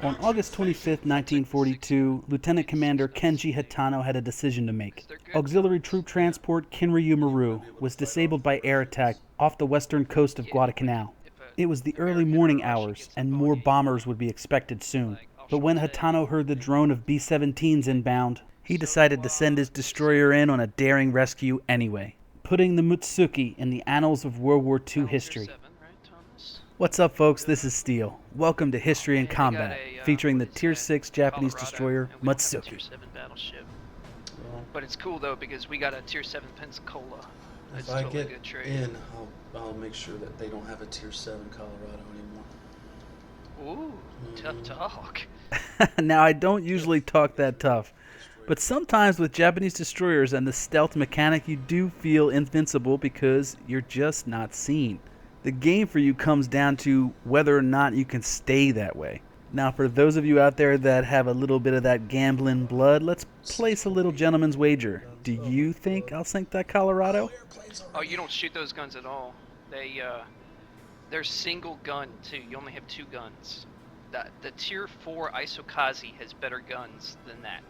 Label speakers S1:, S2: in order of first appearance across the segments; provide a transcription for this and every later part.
S1: On August 25, 1942, Lieutenant Commander Kenji Hitano had a decision to make. Auxiliary Troop Transport Kinryu Maru was disabled by air attack off the western coast of Guadalcanal. It was the early morning hours, and more bombers would be expected soon. But when Hitano heard the drone of B-17s inbound, he decided to send his destroyer in on a daring rescue anyway, putting the Mutsuki in the annals of World War II history. What's up, folks? This is Steel. Welcome to History and Combat, featuring the Tier 6 Japanese destroyer Mutsuki.
S2: But it's cool though because we got a Tier 7 Pensacola.
S3: If I get in, I'll make sure that they don't have a Tier 7 Colorado anymore.
S2: Ooh, tough talk.
S1: Now, I don't usually talk that tough, but sometimes with Japanese destroyers and the stealth mechanic, you do feel invincible because you're just not seen. The game for you comes down to whether or not you can stay that way. Now, for those of you out there that have a little bit of that gambling blood, let's place a little gentleman's wager. Do you think I'll sink that Colorado?
S2: Oh, you don't shoot those guns at all. They're single gun too. You only have 2 guns. The Tier 4 Isokaze has better guns than that.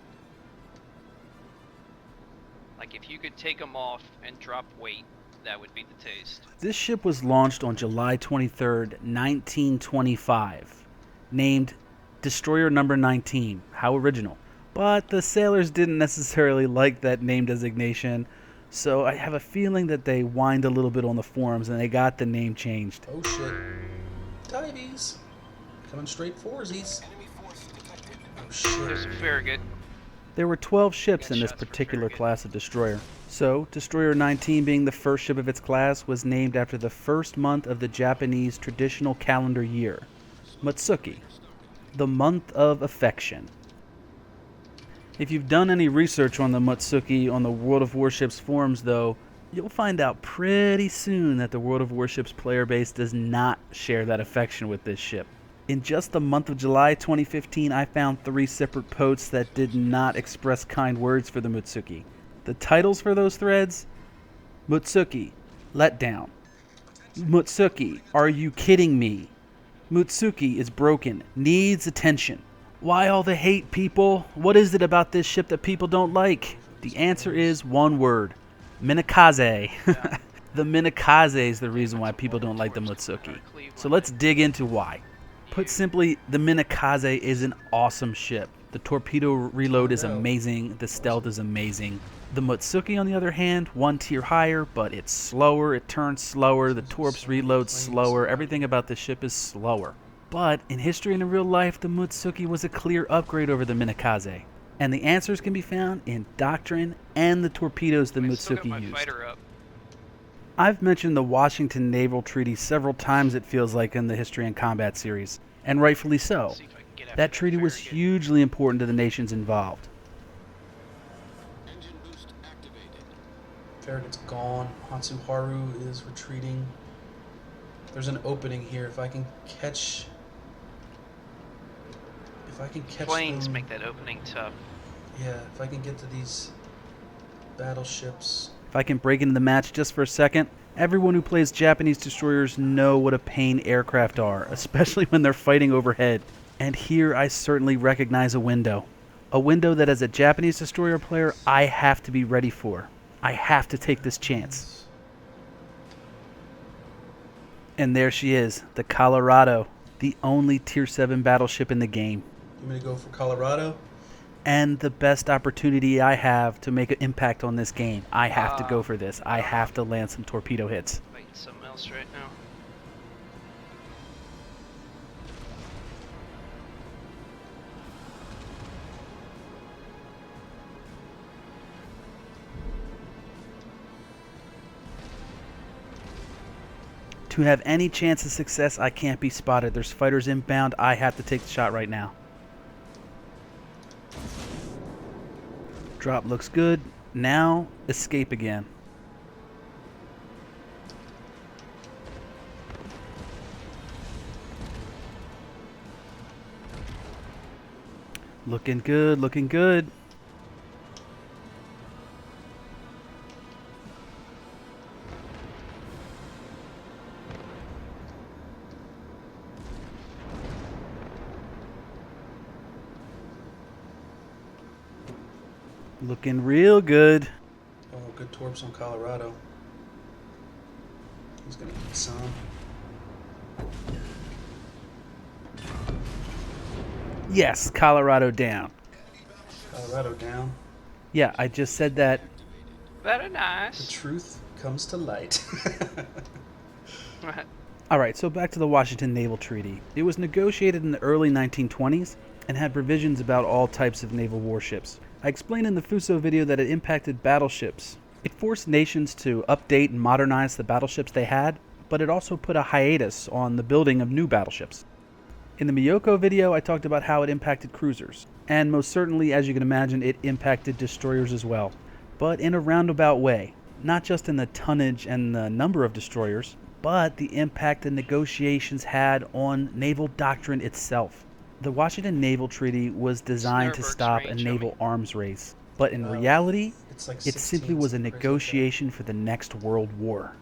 S2: Like if you could take them off and drop weight, that would be the taste.
S1: This ship was launched on July 23rd, 1925, named Destroyer Number 19. How original. But the sailors didn't necessarily like that name designation, so I have a feeling that they whined a little bit on the forums and they got the name changed.
S3: Oh shit. Dives. Coming straight forsies. Oh shit.
S2: There's a farragut.
S1: There were 12 ships in this particular class of destroyer. So, Destroyer 19, being the first ship of its class, was named after the first month of the Japanese traditional calendar year, Mutsuki, the month of affection. If you've done any research on the Mutsuki on the World of Warships forums, though, you'll find out pretty soon that the World of Warships player base does not share that affection with this ship. In just the month of July 2015, I found 3 separate posts that did not express kind words for the Mutsuki. The titles for those threads: Mutsuki, let down. Mutsuki, are you kidding me? Mutsuki is broken, needs attention. Why all the hate, people? What is it about this ship that people don't like? The answer is one word: Minakaze. The Minakaze is the reason why people don't like the Mutsuki. So let's dig into why. Put simply, the Minakaze is an awesome ship. The torpedo reload is amazing, the stealth is amazing. The Mutsuki, on the other hand, 1 tier higher, but it's slower, it turns slower, the torps reload slower, everything about the ship is slower. But in history and in real life, the Mutsuki was a clear upgrade over the Minakaze. And the answers can be found in doctrine and the torpedoes the Mutsuki used. I've mentioned the Washington Naval Treaty several times, it feels like, in the History and Combat series, and rightfully so. That treaty was hugely important to the nations involved.
S3: Farragut's gone. Hatsuharu is retreating. There's an opening here. If I can catch
S2: Planes
S3: them,
S2: make that opening tough.
S3: Yeah, if I can get to these battleships.
S1: If I can break into the match just for a second, everyone who plays Japanese destroyers know what a pain aircraft are, especially when they're fighting overhead. And here I certainly recognize a window. A window that as a Japanese destroyer player, I have to be ready for. I have to take this chance. And there she is, the Colorado, the only Tier 7 battleship in the game.
S3: You want me to go for Colorado?
S1: And the best opportunity I have to make an impact on this game. I have to go for this. I have to land some torpedo hits.
S2: Fighting something else right now.
S1: To have any chance of success, I can't be spotted. There's fighters inbound. I have to take the shot right now. Drop looks good. Now, escape again. Looking good, looking good. Looking real good.
S3: Oh, good torps on Colorado. He's gonna eat some.
S1: Yes, Colorado down.
S3: Colorado down.
S1: Yeah, I just said that.
S2: Very
S3: The
S2: nice.
S3: truth comes to light.
S1: Alright, so back to the Washington Naval Treaty. It was negotiated in the early 1920s and had provisions about all types of naval warships. I explained in the Fuso video that it impacted battleships. It forced nations to update and modernize the battleships they had, but it also put a hiatus on the building of new battleships. In the Miyoko video, I talked about how it impacted cruisers, and most certainly, as you can imagine, it impacted destroyers as well, but in a roundabout way, not just in the tonnage and the number of destroyers, but the impact the negotiations had on naval doctrine itself. The Washington Naval Treaty was designed to
S2: Snurberg's
S1: stop a
S2: range,
S1: naval arms race, but in
S3: Wow.
S1: reality,
S3: It's like
S1: it simply
S3: 16,
S1: was a
S3: some crazy like that.
S1: negotiation for the next world war.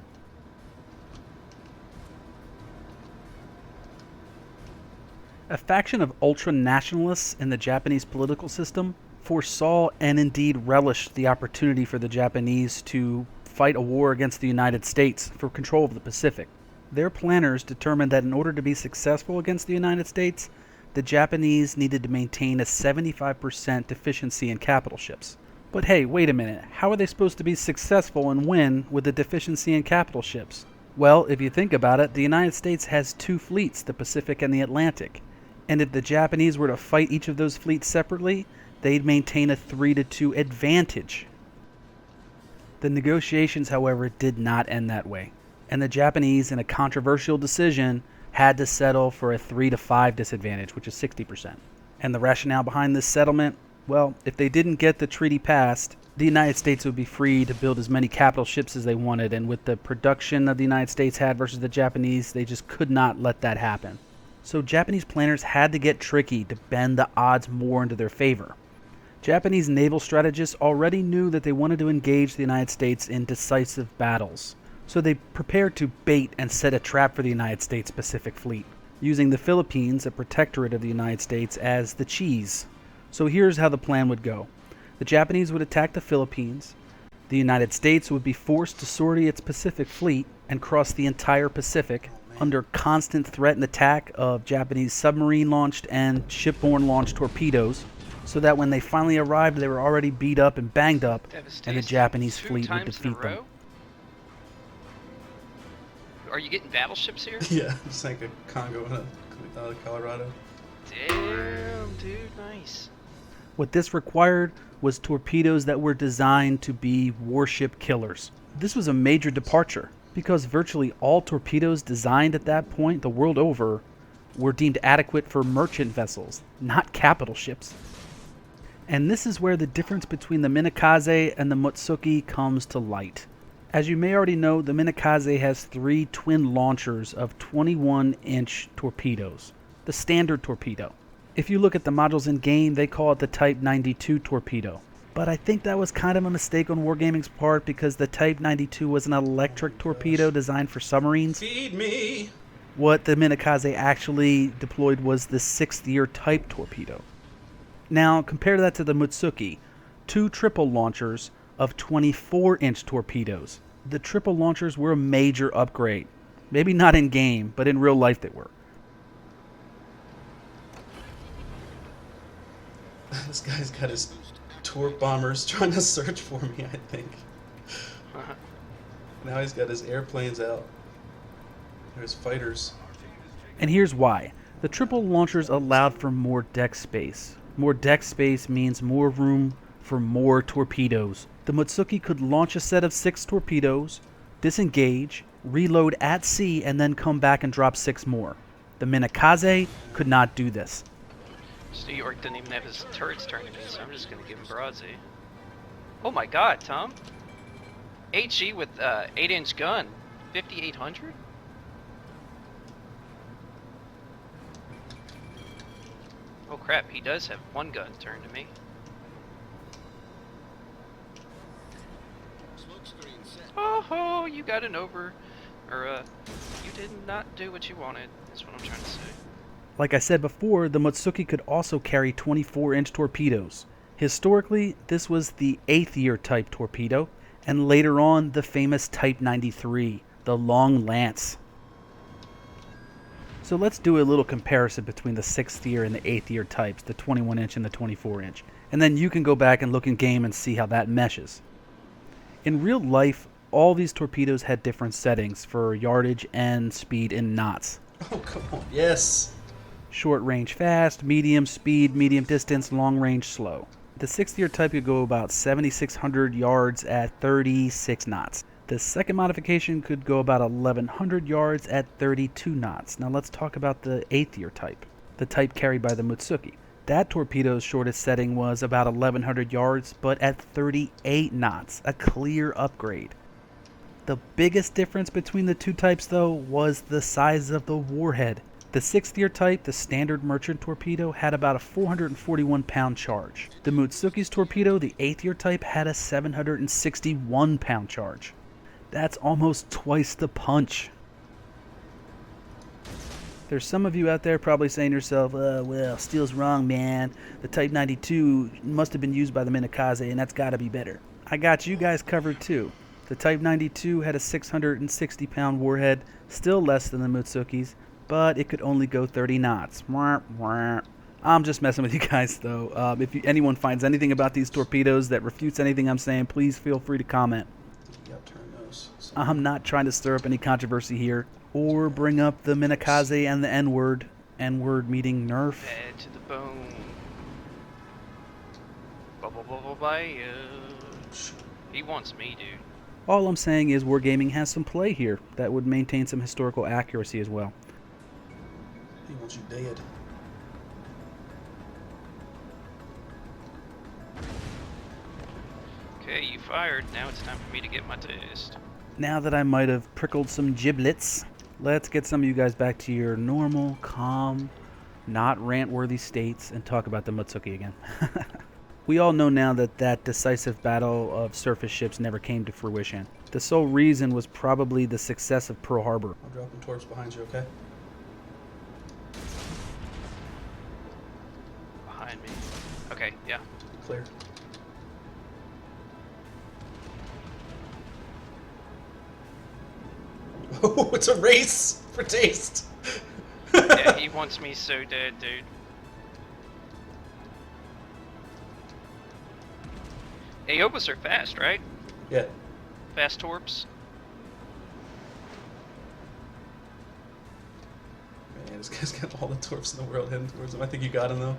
S1: A faction of ultra-nationalists in the Japanese political system foresaw and indeed relished the opportunity for the Japanese to fight a war against the United States for control of the Pacific. Their planners determined that in order to be successful against the United States, the Japanese needed to maintain a 75% deficiency in capital ships. But hey, wait a minute, how are they supposed to be successful and win with a deficiency in capital ships? Well, if you think about it, the United States has two fleets, the Pacific and the Atlantic. And if the Japanese were to fight each of those fleets separately, they'd maintain a 3-2 advantage. The negotiations, however, did not end that way, and the Japanese, in a controversial decision, had to settle for a 3-5 disadvantage, which is 60%. And the rationale behind this settlement? Well, if they didn't get the treaty passed, the United States would be free to build as many capital ships as they wanted, and with the production that the United States had versus the Japanese, they just could not let that happen. So Japanese planners had to get tricky to bend the odds more into their favor. Japanese naval strategists already knew that they wanted to engage the United States in decisive battles, so they prepared to bait and set a trap for the United States Pacific Fleet, using the Philippines, a protectorate of the United States, as the cheese. So here's how the plan would go. The Japanese would attack the Philippines, the United States would be forced to sortie its Pacific Fleet and cross the entire Pacific under constant threat and attack of Japanese submarine-launched and shipborne launched torpedoes, so that when they finally arrived, they were already beat up and banged up, and the Japanese fleet would defeat them.
S2: Are you getting battleships here?
S3: Yeah, it's like a Congo in Colorado.
S2: Damn, dude, nice.
S1: What this required was torpedoes that were designed to be warship killers. This was a major departure, because virtually all torpedoes designed at that point the world over were deemed adequate for merchant vessels, not capital ships. And this is where the difference between the Minakaze and the Mutsuki comes to light. As you may already know, the Minakaze has 3 twin launchers of 21-inch torpedoes, the standard torpedo. If you look at the modules in game, they call it the Type 92 torpedo. But I think that was kind of a mistake on Wargaming's part, because the Type 92 was an electric torpedo designed for submarines.
S3: Feed me!
S1: What the Minakaze actually deployed was the 6th-year Type torpedo. Now, compare that to the Mutsuki, 2 triple launchers of 24-inch torpedoes. The triple launchers were a major upgrade. Maybe not in game, but in real life they were.
S3: This guy's got his torp bombers trying to search for me, I think. Now he's got his airplanes out. There's fighters.
S1: And here's why. The triple launchers allowed for more deck space. More deck space means more room for more torpedoes. The Mutsuki could launch a set of 6 torpedoes, disengage, reload at sea, and then come back and drop 6 more. The Minakaze could not do this.
S2: New York didn't even have his turrets turned to me, so I'm just gonna give him broadsy. Oh my god, Tom. HE with 8-inch gun, 5,800? Oh crap, he does have 1 gun turned to me. Oh ho, you got an over. Or, you did not do what you wanted, is what I'm trying to say.
S1: Like I said before, the Mutsuki could also carry 24-inch torpedoes. Historically, this was the 8th year type torpedo, and later on the famous Type 93, the Long Lance. So let's do a little comparison between the 6th year and the 8th year types, the 21-inch and the 24-inch, and then you can go back and look in game and see how that meshes. In real life, all these torpedoes had different settings for yardage and speed in knots.
S3: Oh, come on. Yes.
S1: Short range fast, medium speed, medium distance, long range slow. The 6th year type could go about 7,600 yards at 36 knots. The second modification could go about 1,100 yards at 32 knots. Now let's talk about the 8th year type, the type carried by the Mutsuki. That torpedo's shortest setting was about 1,100 yards, but at 38 knots, a clear upgrade. The biggest difference between the two types, though, was the size of the warhead. The 6th year type, the standard merchant torpedo, had about a 441-pound charge. The Mutsuki's torpedo, the 8th year type, had a 761-pound charge. That's almost twice the punch. There's some of you out there probably saying to yourself, well, Steele's wrong, man. The Type 92 must have been used by the Minakaze, and that's gotta be better. I got you guys covered too. The Type 92 had a 660-pound warhead, still less than the Mutsuki's, but it could only go 30 knots. I'm just messing with you guys, though. If anyone finds anything about these torpedoes that refutes anything I'm saying, please feel free to comment. I'm not trying to stir up any controversy here, or bring up the Minakaze and the N-word. N-word meaning Nerf.
S2: Bad to the bone. Bye. He wants me, dude.
S1: All I'm saying is Wargaming has some play here that would maintain some historical accuracy as well.
S3: He wants you dead.
S2: Okay, you fired. Now it's time for me to get my taste.
S1: Now that I might have prickled some giblets, let's get some of you guys back to your normal, calm, not rant-worthy states and talk about the Mutsuki again. We all know now that decisive battle of surface ships never came to fruition. The sole reason was probably the success of Pearl Harbor.
S3: I'm dropping torps behind you, okay?
S2: Behind me. Okay, yeah.
S3: Clear. Oh, it's a race for taste.
S2: Yeah, he wants me so dead, dude. Aobas are fast, right?
S3: Yeah.
S2: Fast torps.
S3: Man, this guy's got all the torps in the world heading towards him. I think you got him, though.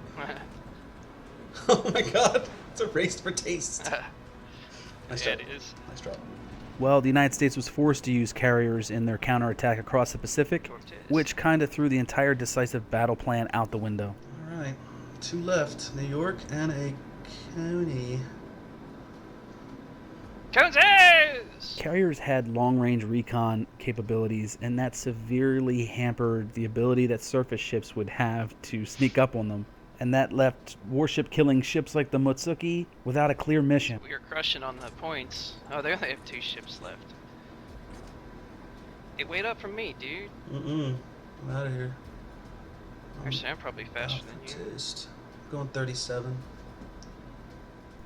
S3: Oh my god. It's a race for taste. Nice
S2: Yeah,
S3: job.
S2: it is.
S3: Nice drop.
S1: Well, the United States was forced to use carriers in their counterattack across the Pacific, which kind of threw the entire decisive battle plan out the window.
S3: Alright. 2 left. New York and a Coney.
S2: Joneses!
S1: Carriers had long-range recon capabilities, and that severely hampered the ability that surface ships would have to sneak up on them. And that left warship-killing ships like the Mutsuki without a clear mission.
S2: We are crushing on the points. Oh, they only have 2 ships left. Hey, wait up from me, dude.
S3: I'm out of here.
S2: Actually, I'm probably faster than you.
S3: Taste. Going 37.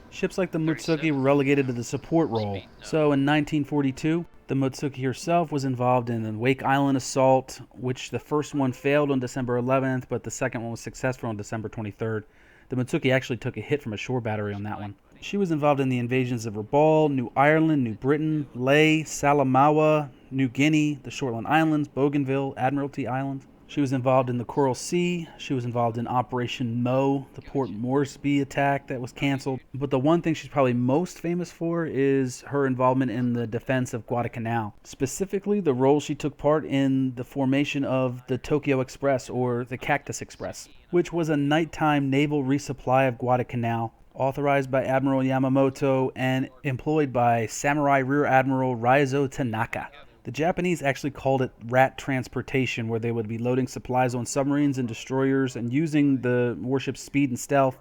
S1: Ships like the Mutsuki
S2: 37.
S1: were relegated to the support role.
S2: Speed, no.
S1: So in 1942, the Mutsuki herself was involved in the Wake Island assault, which the first one failed on December 11th, but the second one was successful on December 23rd. The Mutsuki actually took a hit from a shore battery on that one. She was involved in the invasions of Rabaul, New Ireland, New Britain, Lae, Salamaua, New Guinea, the Shortland Islands, Bougainville, Admiralty Islands. She was involved in the Coral Sea. She was involved in Operation Mo, the Port Moresby attack that was canceled. But the one thing she's probably most famous for is her involvement in the defense of Guadalcanal. Specifically, the role she took part in the formation of the Tokyo Express, or the Cactus Express, which was a nighttime naval resupply of Guadalcanal, authorized by Admiral Yamamoto and employed by Samurai Rear Admiral Raizo Tanaka. The Japanese actually called it rat transportation, where they would be loading supplies on submarines and destroyers and using the warship's speed and stealth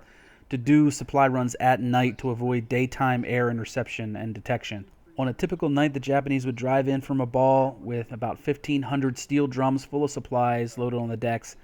S1: to do supply runs at night to avoid daytime air interception and detection. On a typical night, the Japanese would drive in from Rabaul with about 1,500 steel drums full of supplies loaded on the decks,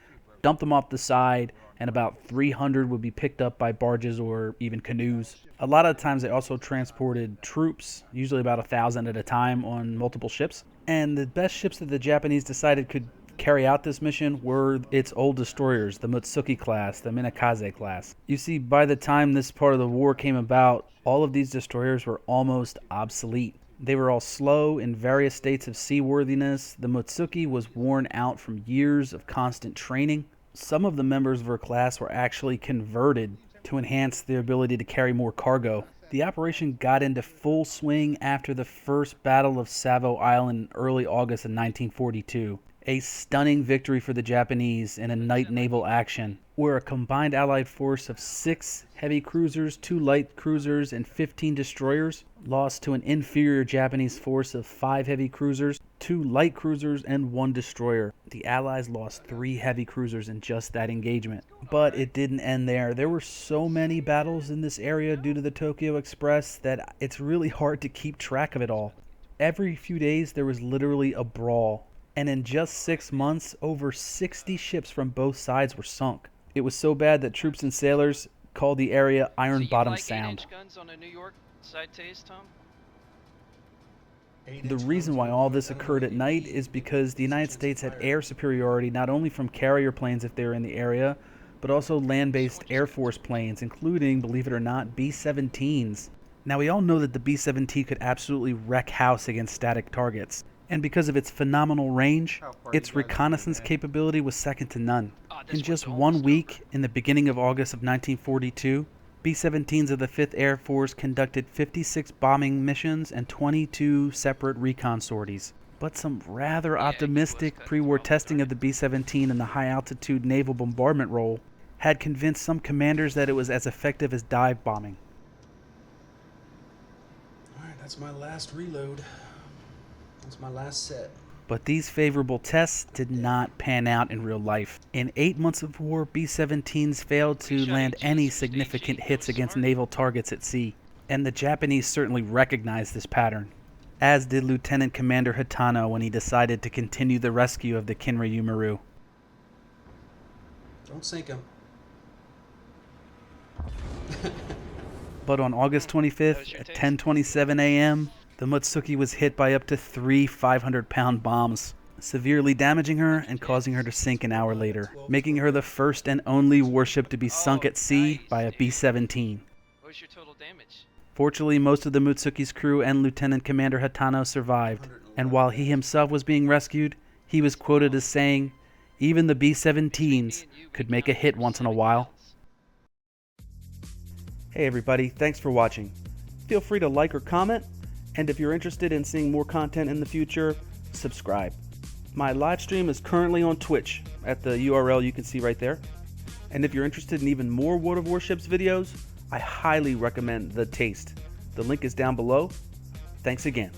S1: dump them off the side, and about 300 would be picked up by barges or even canoes. A lot of times they also transported troops, usually about 1,000 at a time on multiple ships. And the best ships that the Japanese decided could carry out this mission were its old destroyers, the Mutsuki class, the Minakaze class. You see, by the time this part of the war came about, all of these destroyers were almost obsolete. They were all slow in various states of seaworthiness. The Mutsuki was worn out from years of constant training. Some of the members of her class were actually converted to enhance their ability to carry more cargo. The operation got into full swing after the first Battle of Savo Island in early August of 1942. A stunning victory for the Japanese in a night naval action, where a combined Allied force of 6 heavy cruisers, 2 light cruisers, and 15 destroyers lost to an inferior Japanese force of 5 heavy cruisers, 2 light cruisers, and 1 destroyer. The Allies lost 3 heavy cruisers in just that engagement. But it didn't end there. There were so many battles in this area due to the Tokyo Express that it's really hard to keep track of it all. Every few days there was literally a brawl. And in just 6 months, over 60 ships from both sides were sunk. It was so bad that troops and sailors called the area Iron Bottom Sound.
S2: 8-inch guns on a New York side taste, Tom?
S1: The reason why all this occurred at night is because the United States had air superiority not only from carrier planes if they were in the area, but also land-based Air Force planes, including, believe it or not, B-17s. Now we all know that the B-17 could absolutely wreck house against static targets. And because of its phenomenal range, its reconnaissance capability was second to none. In just 1 week, in the beginning of August of 1942, B-17s of the 5th Air Force conducted 56 bombing missions and 22 separate recon sorties. But some rather optimistic pre-war testing of the B-17 in the high-altitude naval bombardment role had convinced some commanders that it was as effective as dive bombing.
S3: Alright, that's my last reload. That's my last set.
S1: But these favorable tests did not pan out in real life. In 8 months of war, B-17s failed to land any significant hits against naval targets at sea. And the Japanese certainly recognized this pattern, as did Lieutenant Commander Hitano when he decided to continue the rescue of the Kinryu Maru.
S3: Don't sink him.
S1: But on August 25th at 10:27 a.m., the Mutsuki was hit by up to 3 500-pound bombs, severely damaging her and causing her to sink an hour later, making her the first and only warship to be sunk at sea by a B-17.
S2: What was your total damage?
S1: Fortunately, most of the Mutsuki's crew and Lieutenant Commander Hitano survived, and while he himself was being rescued, he was quoted as saying, "Even the B-17s could make a hit once in a while." Hey everybody, thanks for watching. Feel free to like or comment, and if you're interested in seeing more content in the future, subscribe. My live stream is currently on Twitch at the URL you can see right there. And if you're interested in even more World of Warships videos, I highly recommend The Taste. The link is down below. Thanks again.